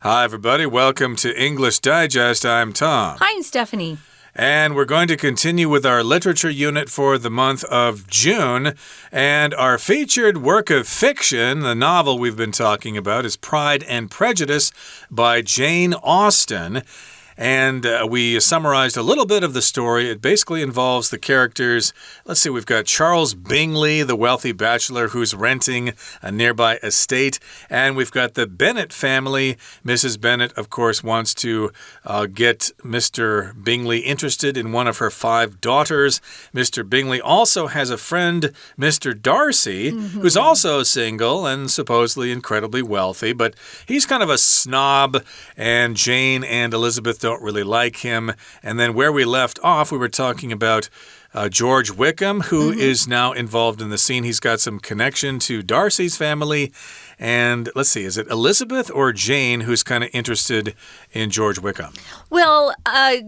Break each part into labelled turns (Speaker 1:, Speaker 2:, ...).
Speaker 1: Hi, everybody. Welcome to English Digest. I'm Tom.
Speaker 2: Hi, I'm Stephanie.
Speaker 1: And we're going to continue with our literature unit for the month of June. And our featured work of fiction, the novel we've been talking about, is Pride and Prejudice by Jane Austen. And we summarized a little bit of the story. It basically involves the characters. Let's see, we've got Charles Bingley, the wealthy bachelor who's renting a nearby estate. And we've got the Bennet family. Mrs. Bennet, of course, wants to get Mr. Bingley interested in one of her 5 daughters. Mr. Bingley also has a friend, Mr. Darcy, who's also single and supposedly incredibly wealthy. But he's kind of a snob, and Jane and Elizabeth don't really like him. And then where we left off, we were talking about George Wickham, who is now involved in the scene. He's got some connection to Darcy's family. And let's see, is it Elizabeth or Jane who's kind of interested in George Wickham?
Speaker 2: Well,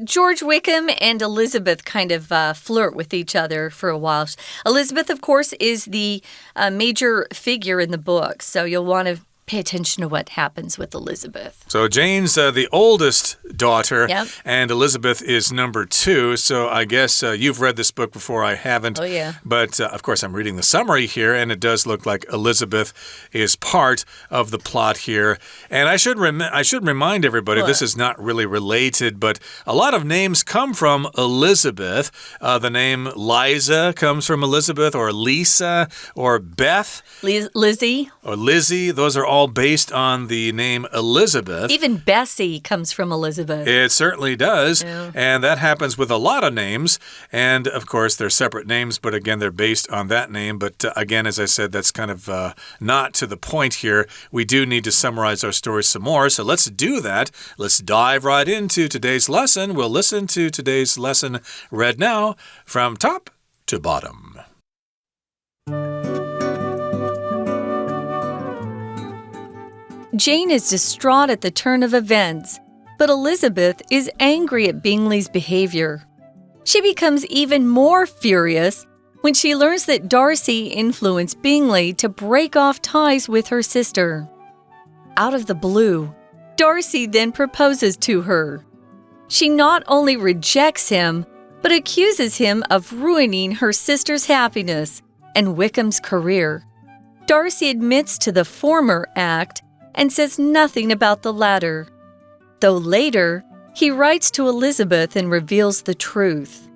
Speaker 2: George Wickham and Elizabeth kind of flirt with each other for a while. Elizabeth, of course, is the major figure in the book, so you'll want to pay attention to what happens with Elizabeth.
Speaker 1: So Jane's the oldest daughter,
Speaker 2: Yep.
Speaker 1: and Elizabeth is number 2. So I guess you've read this book before. I haven't.
Speaker 2: Oh, yeah.
Speaker 1: But, of course, I'm reading the summary here, and it does look like Elizabeth is part of the plot here. And I should remind everybody, this is not really related, but a lot of names come from Elizabeth. The name Liza comes from Elizabeth, or Lisa, or Beth.
Speaker 2: Lizzie.
Speaker 1: Or Lizzie. Those are all based on the name Elizabeth.
Speaker 2: Even Bessie comes from Elizabeth.
Speaker 1: It certainly does.
Speaker 2: Yeah.
Speaker 1: And that happens with a lot of names. And, of course, they're separate names, but again, they're based on that name. But again, as I said, that's kind of not to the point here. We do need to summarize our story some more. So let's do that. Let's dive right into today's lesson. We'll listen to today's lesson read now from top to bottom.
Speaker 2: Jane is distraught at the turn of events, but Elizabeth is angry at Bingley's behavior. She becomes even more furious when she learns that Darcy influenced Bingley to break off ties with her sister. Out of the blue, Darcy then proposes to her. She not only rejects him, but accuses him of ruining her sister's happiness and Wickham's career. Darcy admits to the former act and says nothing about the latter, though later he writes to Elizabeth and reveals the truth.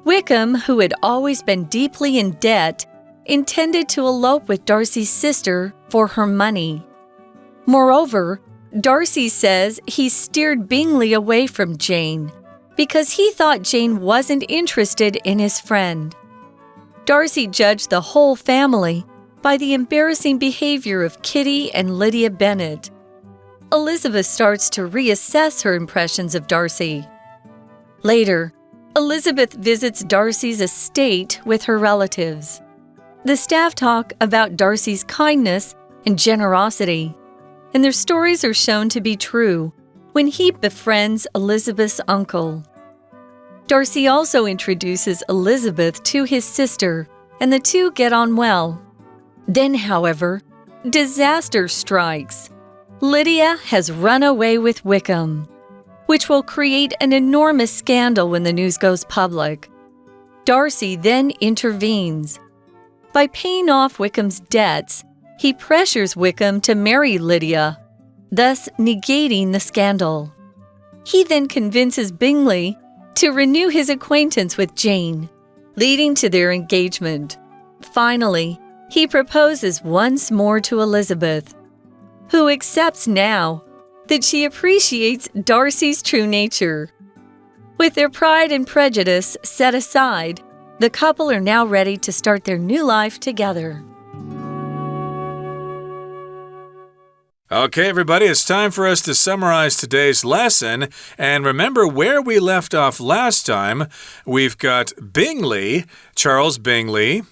Speaker 2: Wickham, who had always been deeply in debt, intended to elope with Darcy's sister for her money. Moreover, Darcy says he steered Bingley away from Jane because he thought Jane wasn't interested in his friend. Darcy judged the whole family by the embarrassing behavior of Kitty and Lydia Bennet. Elizabeth starts to reassess her impressions of Darcy. Later, Elizabeth visits Darcy's estate with her relatives. The staff talk about Darcy's kindness and generosity, and their stories are shown to be true when he befriends Elizabeth's uncle. Darcy also introduces Elizabeth to his sister, and the two get on well. Then, however, disaster strikes. Lydia has run away with Wickham, which will create an enormous scandal when the news goes public. Darcy then intervenes. By paying off Wickham's debts, he pressures Wickham to marry Lydia, thus negating the scandal. He then convinces Bingley to renew his acquaintance with Jane, leading to their engagement. Finally, he proposes once more to Elizabeth, who accepts now that she appreciates Darcy's true nature. With their pride and prejudice set aside, the couple are now ready to start their new life together.
Speaker 1: Okay, everybody, it's time for us to summarize today's lesson. And remember where we left off last time. We've got Bingley, Charles Bingley,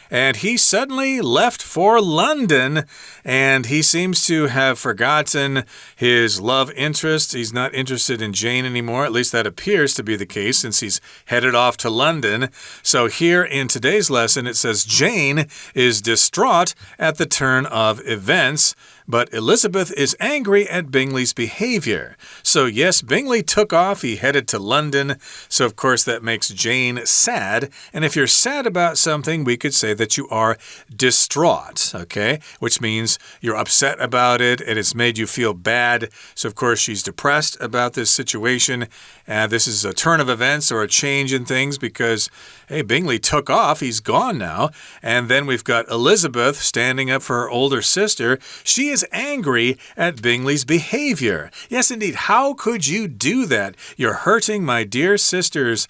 Speaker 1: and he suddenly left for London, and he seems to have forgotten his love interest. He's not interested in Jane anymore. At least that appears to be the case since he's headed off to London. So here in today's lesson, it says Jane is distraught at the turn of events, but Elizabeth is angry at Bingley's behavior. So yes, Bingley took off. He headed to London. So of course that makes Jane sad. And if you're sad about something, we could say that you are distraught, okay? Which means you're upset about it and it's made you feel bad. So of course she's depressed about this situation. This is a turn of events or a change in things because, hey, Bingley took off. He's gone now. And then we've got Elizabeth standing up for her older sister. She is angry at Bingley's behavior. Yes, indeed. How could you do that? You're hurting my dear sister's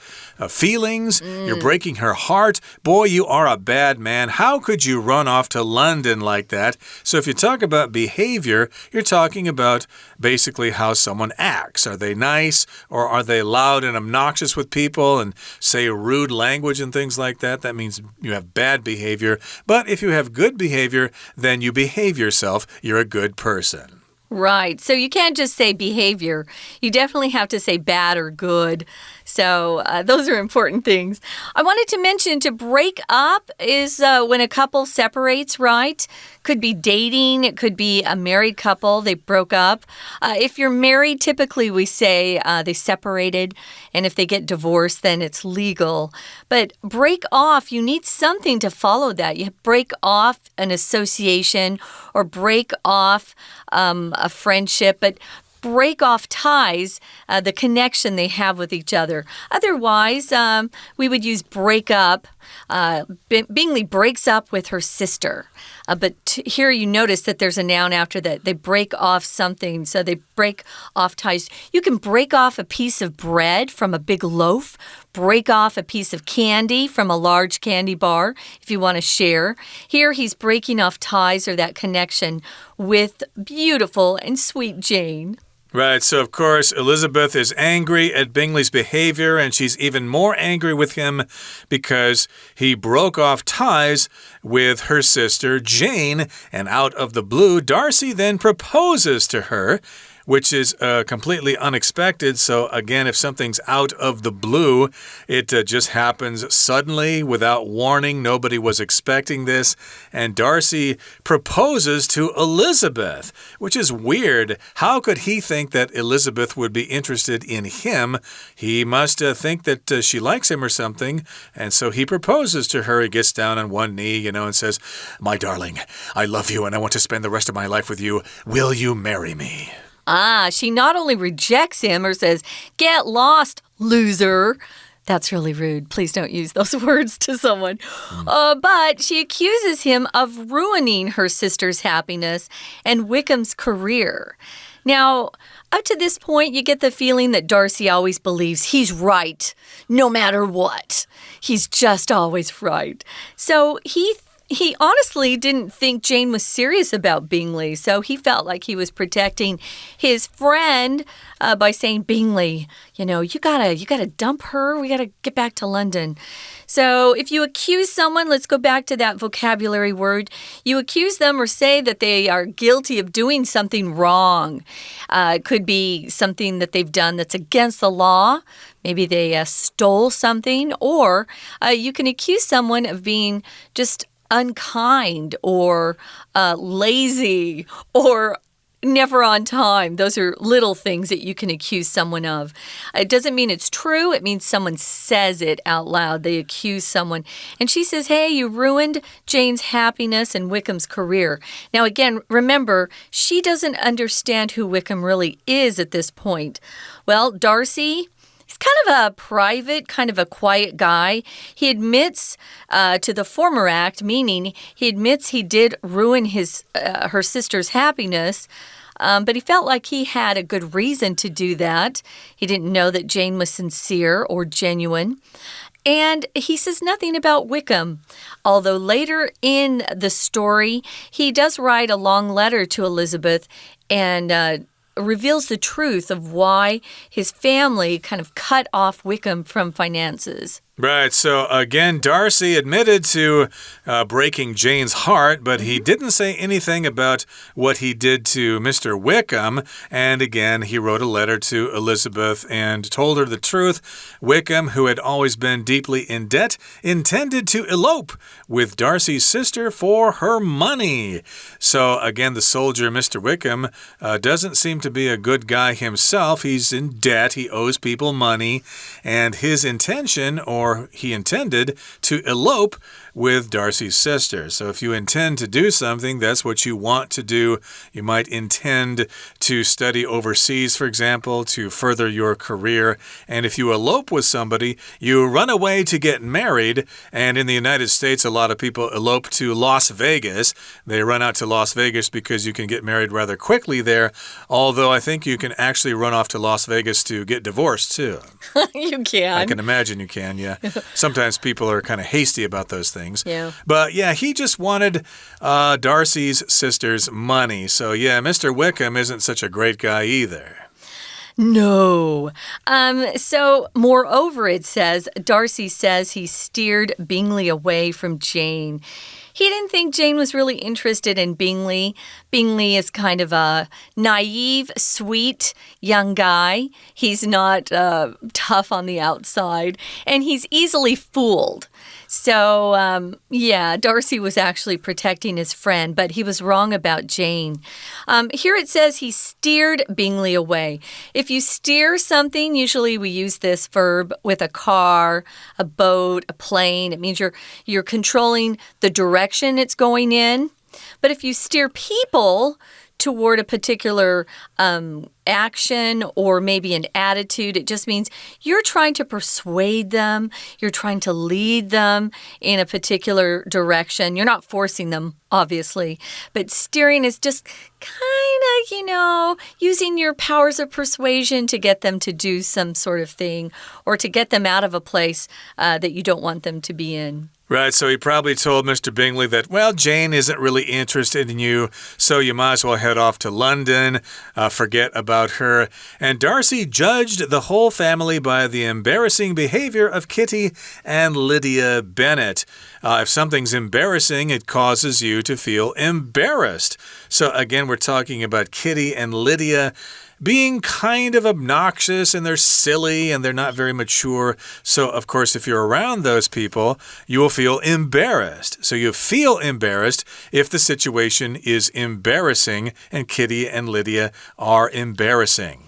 Speaker 1: feelings. You're breaking her heart. Boy, you are a bad man. How could you run off to London like that? So if you talk about behavior, you're talking about basically how someone acts. Are they nice or are they loud and obnoxious with people and say rude language and things like that? That means you have bad behavior. But if you have good behavior, then you behave yourself. You're a good person.
Speaker 2: Right. So you can't just say behavior. You definitely have to say bad or good. So those are important things. I wanted to mention to break up is when a couple separates, right? Could be dating. It could be a married couple. They broke up. If you're married, typically we say they separated. And if they get divorced, then it's legal. But break off, you need something to follow that. You break off an association or break off a friendship. But break off ties, the connection they have with each other. Otherwise, we would use break up. Bingley breaks up with her sister. But here you notice that there's a noun after that. They break off something, so they break off ties. You can break off a piece of bread from a big loaf, break off a piece of candy from a large candy bar if you want to share. Here he's breaking off ties or that connection with beautiful and sweet Jane.
Speaker 1: Right, so of course Elizabeth is angry at Bingley's behavior and she's even more angry with him because he broke off ties with her sister Jane, and out of the blue, Darcy then proposes to her, which is completely unexpected. So again, if something's out of the blue, it just happens suddenly without warning. Nobody was expecting this. And Darcy proposes to Elizabeth, which is weird. How could he think that Elizabeth would be interested in him? He must think that she likes him or something. And so he proposes to her. He gets down on one knee, and says, "My darling, I love you and I want to spend the rest of my life with you. Will you marry me?"
Speaker 2: She not only rejects him or says, "Get lost, loser." That's really rude. Please don't use those words to someone. But she accuses him of ruining her sister's happiness and Wickham's career. Now, up to this point, you get the feeling that Darcy always believes he's right, no matter what. He's just always right. So he honestly didn't think Jane was serious about Bingley, so he felt like he was protecting his friend by saying, "Bingley, you gotta dump her. We gotta get back to London." So if you accuse someone, let's go back to that vocabulary word. You accuse them or say that they are guilty of doing something wrong. It could be something that they've done that's against the law. Maybe they stole something, or you can accuse someone of being just unkind or lazy or never on time. Those are little things that you can accuse someone of. It doesn't mean it's true. It means someone says it out loud. They accuse someone. And she says, "Hey, you ruined Jane's happiness and Wickham's career." Now, again, remember, she doesn't understand who Wickham really is at this point. Well, Darcy, he's kind of a private, kind of a quiet guy. He admits to the former act, meaning he admits he did ruin her sister's happiness, but he felt like he had a good reason to do that. He didn't know that Jane was sincere or genuine. And he says nothing about Wickham, although later in the story, he does write a long letter to Elizabeth and reveals the truth of why his family kind of cut off Wickham from finances.
Speaker 1: Right, so again, Darcy admitted to breaking Jane's heart, but he didn't say anything about what he did to Mr. Wickham. And again, he wrote a letter to Elizabeth and told her the truth. Wickham, who had always been deeply in debt, intended to elope with Darcy's sister for her money. So again, the soldier, Mr. Wickham, doesn't seem to be a good guy himself. He's in debt, he owes people money, and his intention, or he intended to elope with Darcy's sister. So if you intend to do something, that's what you want to do. You might intend to study overseas, for example, to further your career. And if you elope with somebody, you run away to get married. And in the United States, a lot of people elope to Las Vegas. They run out to Las Vegas because you can get married rather quickly there. Although I think you can actually run off to Las Vegas to get divorced too.
Speaker 2: You can.
Speaker 1: I can imagine you can, yeah. Sometimes people are kind of hasty about those things.
Speaker 2: Yeah.
Speaker 1: But yeah, he just wanted Darcy's sister's money. So yeah, Mr. Wickham isn't such a great guy either.
Speaker 2: No. So, moreover, it says, Darcy says he steered Bingley away from Jane. He didn't think Jane was really interested in Bingley. Bingley is kind of a naive, sweet young guy. He's not tough on the outside, and he's easily fooled. So, yeah, Darcy was actually protecting his friend, but he was wrong about Jane. Here it says he steered Bingley away. If you steer something, usually we use this verb with a car, a boat, a plane. It means you're controlling the direction it's going in. But if you steer people toward a particular action or maybe an attitude, it just means you're trying to persuade them, you're trying to lead them in a particular direction. You're not forcing them, obviously, but steering is just kind of, using your powers of persuasion to get them to do some sort of thing or to get them out of a place that you don't want them to be in.
Speaker 1: Right, so he probably told Mr. Bingley that, well, Jane isn't really interested in you, so you might as well head off to London, forget about her. And Darcy judged the whole family by the embarrassing behavior of Kitty and Lydia Bennet. If something's embarrassing, it causes you to feel embarrassed. So again, we're talking about Kitty and Lydia being kind of obnoxious, and they're silly and they're not very mature. So, of course, if you're around those people, you will feel embarrassed. So you feel embarrassed if the situation is embarrassing, and Kitty and Lydia are embarrassing.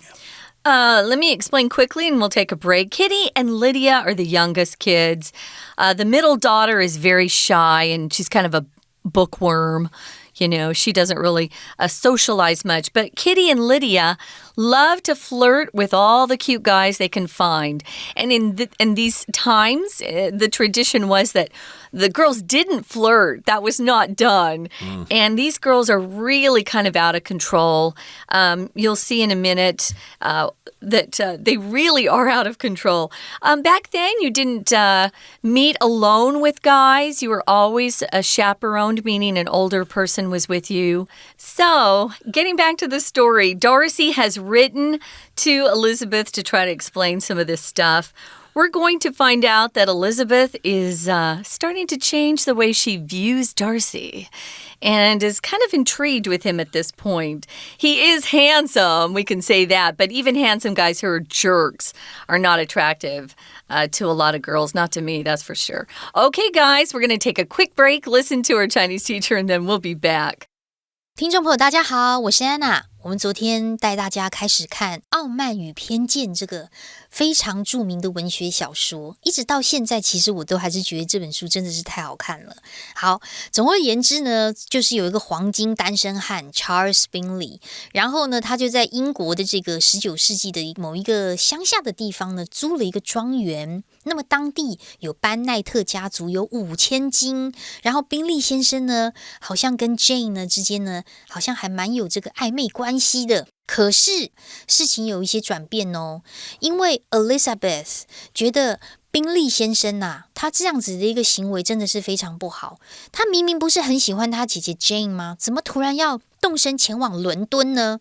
Speaker 2: Let me explain quickly and we'll take a break. Kitty and Lydia are the youngest kids. The middle daughter is very shy and she's kind of a bookworm. She doesn't really socialize much. But Kitty and Lydia love to flirt with all the cute guys they can find. And in these times, the tradition was that the girls didn't flirt. That was not done. And these girls are really kind of out of control. You'll see in a minute that they really are out of control. Back then, you didn't meet alone with guys. You were always chaperoned, meaning an older person was with you. So, getting back to the story, Darcy has written to Elizabeth to try to explain some of this stuff. We're going to find out that Elizabeth is starting to change the way she views Darcy and is kind of intrigued with him at this point. He is handsome, we can say that, but even handsome guys who are jerks are not attractive to a lot of girls. Not to me, that's for sure. Okay, guys, we're going to take a quick break, listen to our Chinese teacher, and then we'll be back.
Speaker 3: 听众朋友大家好，我是安娜。我们昨天带大家开始看《傲慢与偏见》这个非常著名的文学小说，一直到现在，其实我都还是觉得这本书真的是太好看了。好，总而言之呢，就是有一个黄金单身汉 Charles Bingley， 然后呢，他就在英国的这个19世纪的某一个乡下的地方呢，租了一个庄园。那么当地有班奈特家族有5000金，然后宾利先生呢，好像跟 Jane 呢之间呢，好像还蛮有这个暧昧关系的。可是事情有一些转变哦，因为 Elizabeth 觉得宾利先生啊，他这样子的一个行为真的是非常不好。他明明不是很喜欢他姐姐 Jane 吗？怎么突然要动身前往伦敦呢？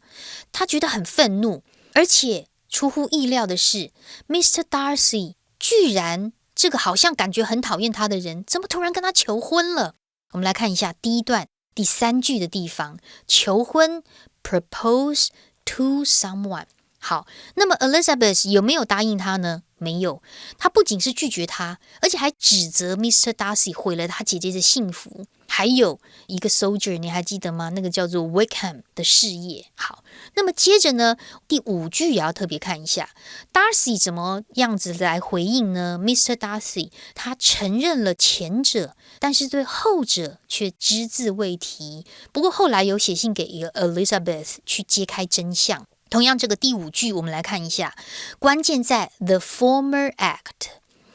Speaker 3: 他觉得很愤怒，而且出乎意料的是 Mr. Darcy 居然这个好像感觉很讨厌他的人，怎么突然跟他求婚了？我们来看一下第一段第3句的地方，求婚 propose to someone。 好，那么 Elizabeth 有没有答应他呢？没有，他不仅是拒绝他，而且还指责 Mr. Darcy 毁了他姐姐的幸福，还有一个 soldier 你还记得吗？那个叫做 Wickham 的事业。好，那么接着呢，第5句也要特别看一下 Darcy 怎么样子来回应呢？ Mr. Darcy 他承认了前者，但是对后者却只字未提，不过后来有写信给Elizabeth 去揭开真相。同样这个第5句我们来看一下，关键在 the former act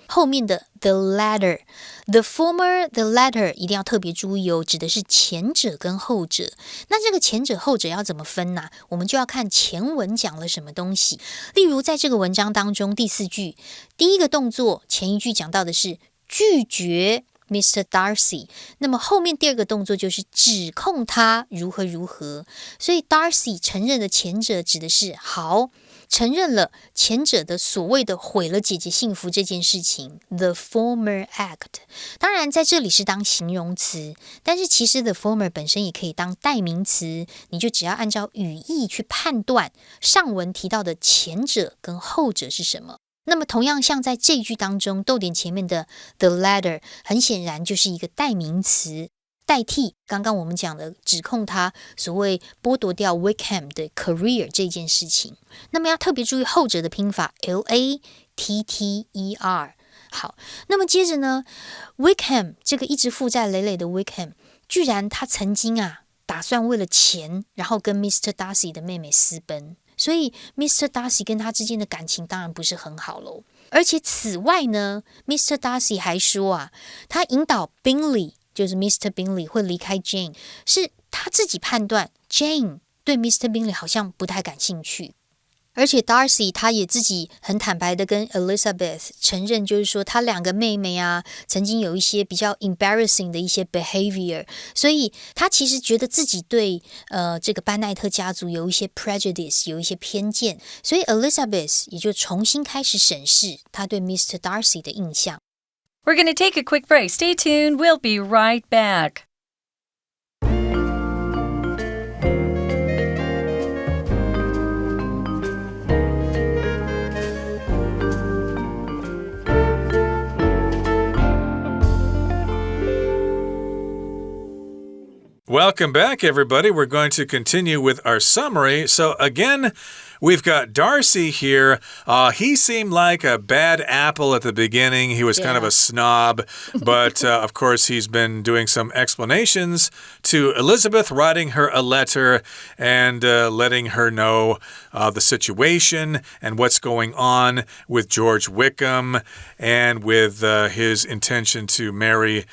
Speaker 3: 后面的 the latter。 the former the latter 一定要特别注意哦，指的是前者跟后者。那这个前者后者要怎么分呢？我们就要看前文讲了什么东西。例如在这个文章当中第4句，第一个动作前一句讲到的是拒绝Mr. Darcy， 那么后面第2个动作就是指控他如何如何，所以 Darcy 承认的前者指的是好，承认了前者的所谓的毁了姐姐幸福这件事情 the former act。 当然在这里是当形容词，但是其实 the former 本身也可以当代名词，你就只要按照语义去判断上文提到的前者跟后者是什么。那么同样像在这一句当中逗点前面的 the latter 很显然就是一个代名词，代替刚刚我们讲的指控他所谓剥夺掉 Wickham 的 career 这件事情。那么要特别注意后者的拼法 Latter。 好，那么接着呢 Wickham 这个一直负债累累的 Wickham 居然他曾经打算为了钱然后跟 Mr. Darcy 的妹妹私奔，所以 Mr. Darcy 跟他之间的感情当然不是很好咯。而且此外呢 Mr. Darcy 还说他引导 Bingley 就是 Mr. Bingley 会离开 Jane 是他自己判断 Jane 对 Mr. Bingley 好像不太感兴趣。而且 Darcy 他也自己很坦白的跟 Elizabeth 承认，就是说他2个妹妹曾经有一些比较 embarrassing 的一些 behavior， 所以他其实觉得自己对这个班奈特家族有一些 prejudice 有一些偏见，所以 Elizabeth 也就重新开始审视他对 Mr. Darcy 的印象。
Speaker 2: We're going to take a quick break. Stay tuned. We'll be right back.
Speaker 1: Welcome back, everybody. We're going to continue with our summary. So again, we've got Darcy here. He seemed like a bad apple at the beginning. He was kind of a snob. But, of course, he's been doing some explanations to Elizabeth, writing her a letter and letting her know the situation and what's going on with George Wickham and with his intention to marry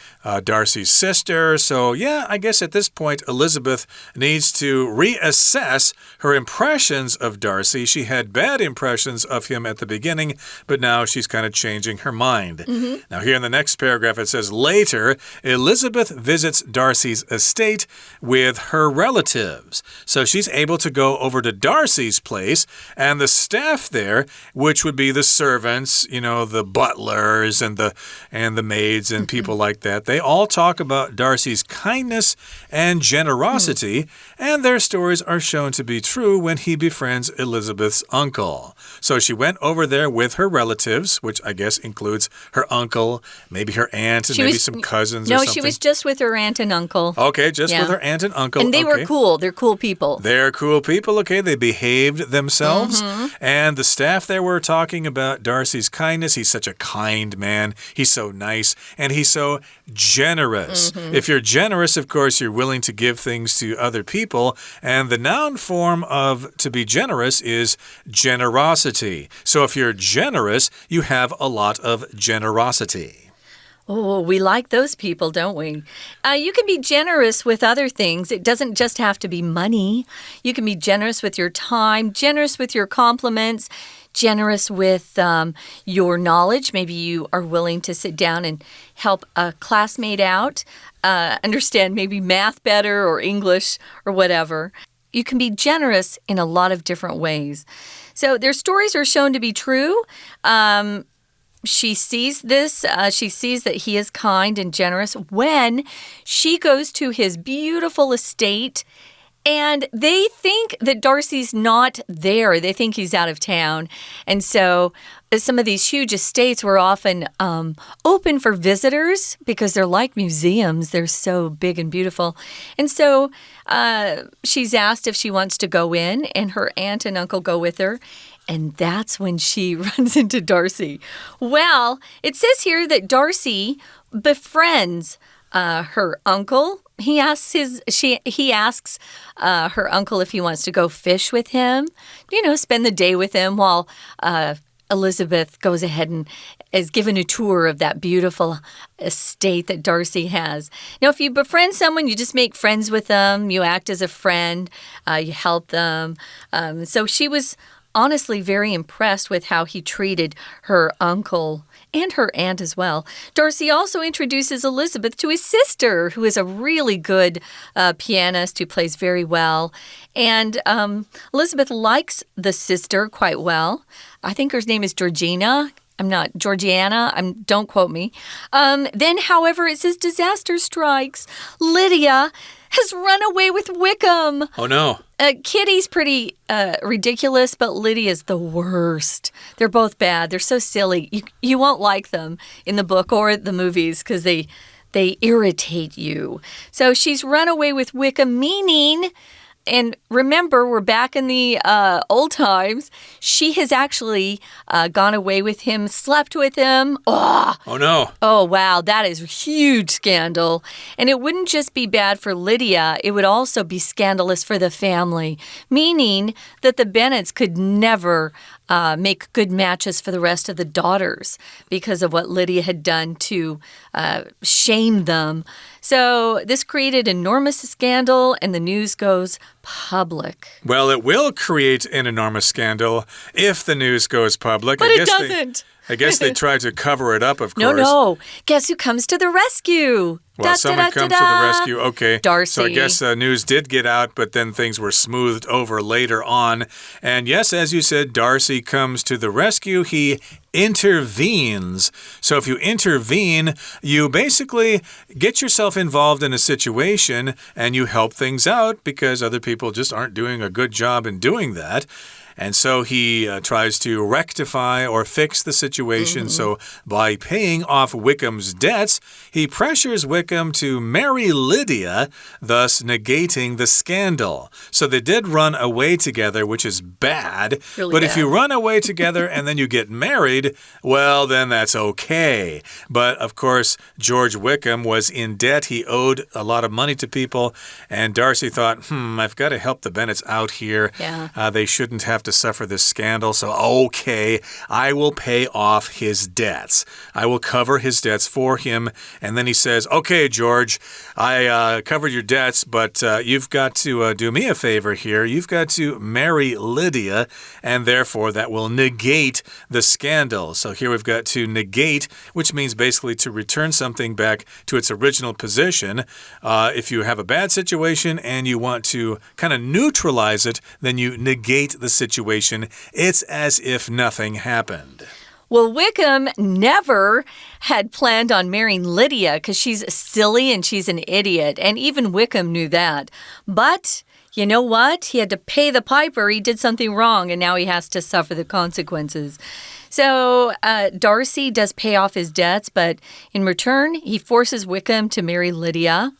Speaker 1: Darcy's sister. So, yeah, I guess at this point, Elizabeth needs to reassess her impressions of Darcy. She had bad impressions of him at the beginning, but now she's kind of changing her mind. Now, here in the next paragraph, it says, later, Elizabeth visits Darcy's estate with her relatives. So she's able to go over to Darcy's place, and the staff there, which would be the servants, you know, the butlers and the maids and people like that, they all talk about Darcy's kindness and generosity, and their stories are shown to be true when he befriends Elizabeth's uncle. So she went over there with her relatives, which I guess includes her uncle, maybe her aunt, and maybe some cousins or something.
Speaker 2: No, she was just with her aunt and uncle.
Speaker 1: Okay, just with her aunt and uncle.
Speaker 2: And they were cool. They're cool people.
Speaker 1: They're cool people, okay. They behaved themselves. And the staff there were talking about Darcy's kindness. He's such a kind man. He's so nice. And he's so generous. If you're generous, of course, you're willing to give things to other people. And the noun form of to be generous is generosity. So if you're generous, you have a lot of generosity.
Speaker 2: Oh, we like those people, don't we? You can be generous with other things. It doesn't just have to be money. You can be generous with your time, generous with your compliments, generous with your knowledge. Maybe you are willing to sit down and help a classmate out, understand maybe math better or English or whatever. You can be generous in a lot of different ways. So their stories are shown to be true. she sees this. She sees that he is kind and generous when she goes to his beautiful estate. And they think that Darcy's not there. They think he's out of town. And so some of these huge estates were often open for visitors because they're like museums. They're so big and beautiful. And so she's asked if she wants to go in, and her aunt and uncle go with her. And that's when she runs into Darcy. Well, it says here that Darcy befriends her uncle. He asks her uncle if he wants to go fish with him, spend the day with him while Elizabeth goes ahead and is given a tour of that beautiful estate that Darcy has. Now, if you befriend someone, you just make friends with them. You act as a friend. You help them. So she was honestly very impressed with how he treated her uncle and her aunt as well. Darcy also introduces Elizabeth to his sister, who is a really good pianist who plays very well. And Elizabeth likes the sister quite well. I think her name is Georgiana. Don't quote me. Then, however, it says disaster strikes. Lydia has run away with Wickham.
Speaker 1: Oh, no.
Speaker 2: Kitty's pretty ridiculous, but Lydia's the worst. They're both bad. They're so silly. You won't like them in the book or the movies because they irritate you. So she's run away with Wickham, meaning... And remember, we're back in the old times. She has actually gone away with him, slept with him. Oh,
Speaker 1: no.
Speaker 2: Oh, wow. That is a huge scandal. And it wouldn't just be bad for Lydia. It would also be scandalous for the family, meaning that the Bennets could never make good matches for the rest of the daughters because of what Lydia had done to shame them. So this created enormous scandal, and the news goes public.
Speaker 1: Well, it will create an enormous scandal if the news goes public.
Speaker 2: But it doesn't.
Speaker 1: I guess they tried to cover it up, of course.
Speaker 2: No. Guess who comes to the rescue?
Speaker 1: Well, someone comes to the rescue. Okay.
Speaker 2: Darcy.
Speaker 1: So I guess news did get out, but then things were smoothed over later on. And yes, as you said, Darcy comes to the rescue. He intervenes. So if you intervene, you basically get yourself involved in a situation and you help things out because other people just aren't doing a good job in doing that. And so he tries to rectify or fix the situation. So by paying off Wickham's debts, he pressures Wickham to marry Lydia, thus negating the scandal. So they did run away together, which is bad.
Speaker 2: Really
Speaker 1: but
Speaker 2: bad.
Speaker 1: If you run away together and then you get married, well, then that's okay. But of course, George Wickham was in debt. He owed a lot of money to people. And Darcy thought, I've got to help the Bennets out here.
Speaker 2: Yeah.
Speaker 1: They shouldn't have to suffer this scandal. So, okay, I will pay off his debts. I will cover his debts for him. And then he says, okay, George, I covered your debts, but you've got to do me a favor here. You've got to marry Lydia, and therefore that will negate the scandal. So here we've got to negate, which means basically to return something back to its original position. If you have a bad situation and you want to kind of neutralize it, then you negate the situation. It's as if nothing happened.
Speaker 2: Well, Wickham never had planned on marrying Lydia because she's silly and she's an idiot. And even Wickham knew that. But you know what? He had to pay the piper. He did something wrong, and now he has to suffer the consequences. So Darcy does pay off his debts, but in return, he forces Wickham to marry Lydia.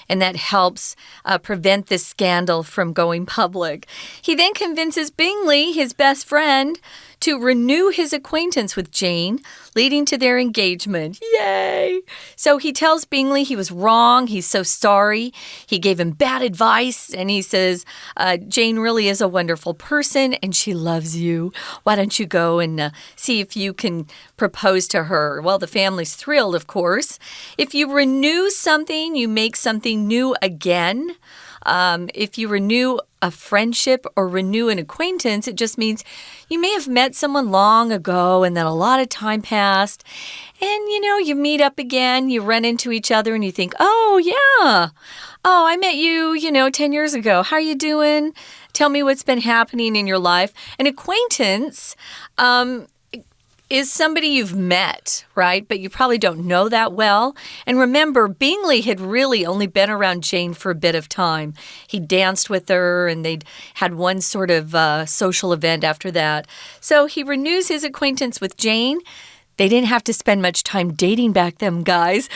Speaker 2: And that helps prevent this scandal from going public. He then convinces Bingley, his best friend, to renew his acquaintance with Jane, leading to their engagement. Yay! So he tells Bingley he was wrong. He's so sorry. He gave him bad advice. And he says, Jane really is a wonderful person and she loves you. Why don't you go and see if you can propose to her? Well, the family's thrilled, of course. If you renew something, you make something new again. If you renew a friendship or renew an acquaintance, it just means you may have met someone long ago and then a lot of time passed. And, you meet up again, you run into each other and you think, oh, yeah. Oh, I met you, 10 years ago. How are you doing? Tell me what's been happening in your life. An acquaintance, is somebody you've met, right? But you probably don't know that well. And remember, Bingley had really only been around Jane for a bit of time. He danced with her and they'd had one sort of social event after that. So he renews his acquaintance with Jane. They didn't have to spend much time dating back then, guys.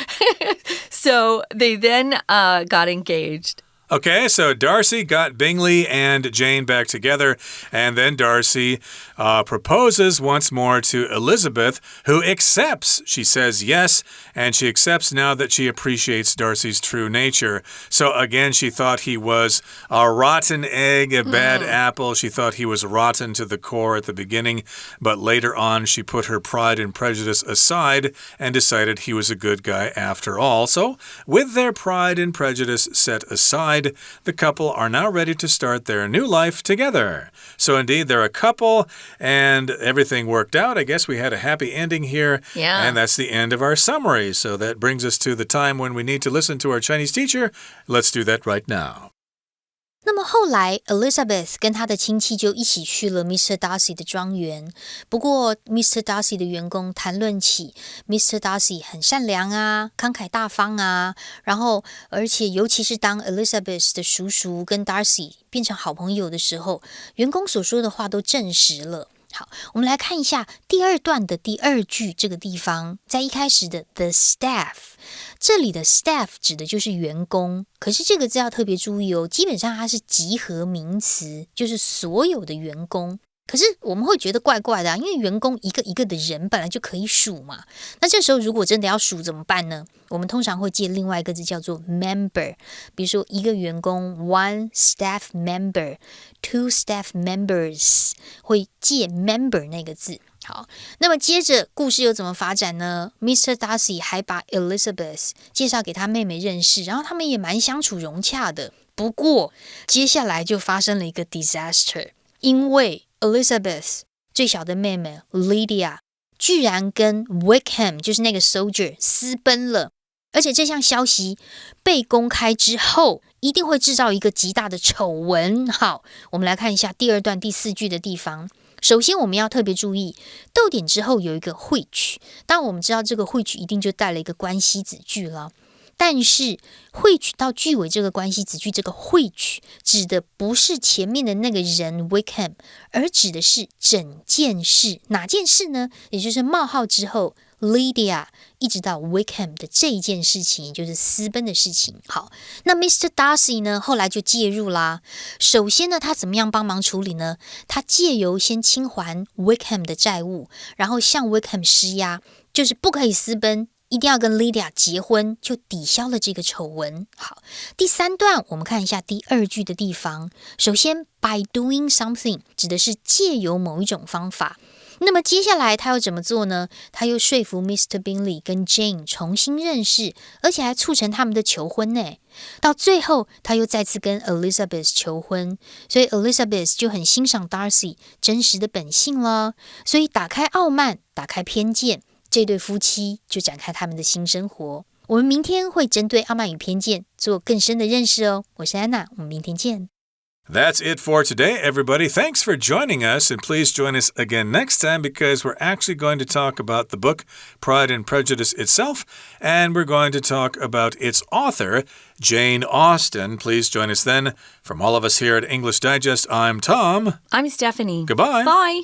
Speaker 2: So they then got engaged.
Speaker 1: Okay, so Darcy got Bingley and Jane back together, and then Darcy proposes once more to Elizabeth, who accepts. She says yes, and she accepts now that she appreciates Darcy's true nature. So again, she thought he was a rotten egg, a bad apple. She thought he was rotten to the core at the beginning, but later on she put her pride and prejudice aside and decided he was a good guy after all. So with their pride and prejudice set aside, the couple are now ready to start their new life together. So indeed, they're a couple and everything worked out. I guess we had a happy ending here.
Speaker 2: Yeah.
Speaker 1: And that's the end of our summary. So that brings us to the time when we need to listen to our Chinese teacher. Let's do that right now.
Speaker 3: 那么后来 Elizabeth 跟她的亲戚就一起去了 Mr. Darcy 的庄园。不过 Mr. Darcy 的员工谈论起 Mr. Darcy 很善良啊，慷慨大方啊，然后而且尤其是当 Elizabeth 的叔叔跟 Darcy 变成好朋友的时候，员工所说的话都证实了。好，我们来看一下第二段的第二句这个地方，在一开始的 the staff， 这里的 staff 指的就是员工，可是这个字要特别注意哦，基本上它是集合名词，就是所有的员工。可是我们会觉得怪怪的啊，因为员工一个一个的人本来就可以数嘛。那这时候如果真的要数怎么办呢？我们通常会借另外一个字叫做 member， 比如说一个员工 one staff member， two staff members， 会借 member 那个字。好，那么接着故事又怎么发展呢？ Mr. Darcy 还把 Elizabeth 介绍给他妹妹认识，然后他们也蛮相处融洽的。不过接下来就发生了一个 disaster， 因为Elizabeth 最小的妹妹 Lydia 居然跟 Wickham 就是那个 soldier 私奔了，而且这项消息被公开之后一定会制造一个极大的丑闻。好，我们来看一下第二段第四句的地方。首先我们要特别注意逗点之后有一个 which， 当然我们知道这个 which 一定就带了一个关系子句了，但是 which 到句尾这个关系子句，这个 which 指的不是前面的那个人 Wickham， 而指的是整件事。哪件事呢？也就是冒号之后 Lydia 一直到 Wickham 的这一件事情，也就是私奔的事情。好，那 Mr. Darcy 呢后来就介入啦。首先呢他怎么样帮忙处理呢？他借由先清还 Wickham 的债务，然后向 Wickham 施压，就是不可以私奔，一定要跟 Lydia 结婚，就抵消了这个丑闻。好，第三段我们看一下第二句的地方。首先 by doing something 指的是借由某一种方法。那么接下来他又怎么做呢？他又说服 Mr. Bingley 跟 Jane 重新认识，而且还促成他们的求婚呢。到最后他又再次跟 Elizabeth 求婚，所以 Elizabeth 就很欣赏 Darcy 真实的本性了。所以打开傲慢，打开偏见，这对夫妻就展开他们的新生活。我们明天会针对傲慢与偏见做更深的认识哦。我是安娜，我们明天见。
Speaker 1: That's it for today, everybody. Thanks for joining us, and please join us again next time because we're actually going to talk about the book Pride and Prejudice itself, and we're going to talk about its author, Jane Austen. Please join us then. From all of us here at English Digest, I'm Tom.
Speaker 2: I'm Stephanie.
Speaker 1: Goodbye.
Speaker 2: Bye.